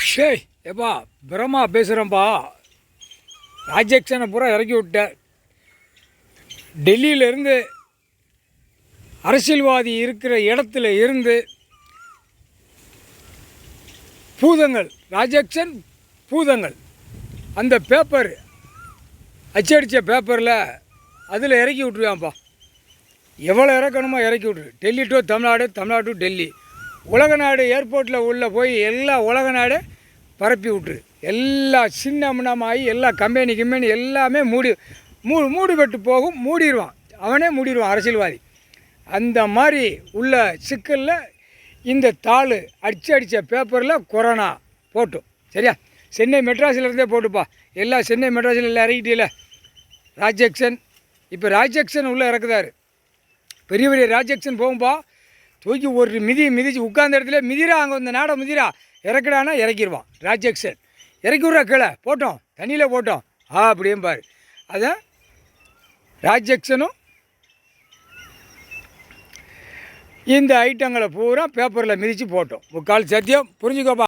ஷேய் எப்பா பிரம்மா பேசுகிறேன்ப்பா. ராஜேக்ஷனை பூரா இறக்கி விட்டேன். டெல்லியிலேருந்து அரசியல்வாதி இருக்கிற இடத்துல இருந்து பூதங்கள், ராஜேக்ஷன் பூதங்கள், அந்த பேப்பர் அச்சடித்த பேப்பரில் அதில் இறக்கி விட்ருவான்ப்பா. எவ்வளோ இறக்கணுமோ இறக்கி விட்ரு. டெல்லி டு தமிழ்நாடு, தமிழ்நாடு டு டெல்லி, உலக நாடு ஏர்போர்ட்டில் உள்ளே போய் எல்லா உலக நாடு பரப்பி விட்ரு. எல்லா சின்னம்னமாகி எல்லா கம்பெனி எல்லாமே மூடிப்பட்டு போகும். மூடிடுவான், அவனே மூடிடுவான் அரசியல்வாதி. அந்த மாதிரி உள்ள சிக்கலில் இந்த தாள் அடித்த பேப்பரில் கொரோனா போட்டோம். சரியா? சென்னை மெட்ராஸிலேருந்தே போட்டுப்பா. சென்னை மெட்ராஸில் எல்லாம் இறக்கிட்டீல ராஜேக்ஷன். இப்போ ராஜேக்ஷன் உள்ளே இறக்குதாரு. பெரிய பெரிய ராஜேக்ஷன் போகும்பா. தூக்கி ஒரு மிதிச்சு உட்கார்ந்த இடத்துல மிதிரா, அங்கே இந்த நாடை மிதிரா, இறக்குடானா இறக்கிடுவான் ராஜேக்ஷன். இறக்கி விட்றா, கீழே போட்டோம், தண்ணியில் போட்டோம் அப்படியும் பாரு. அதான் ராஜேக்ஷனும் இந்த ஐட்டங்களை பூரா பேப்பரில் மிதித்து போட்டோம். முக்கால் சத்தியம் புரிஞ்சுக்கோப்பா.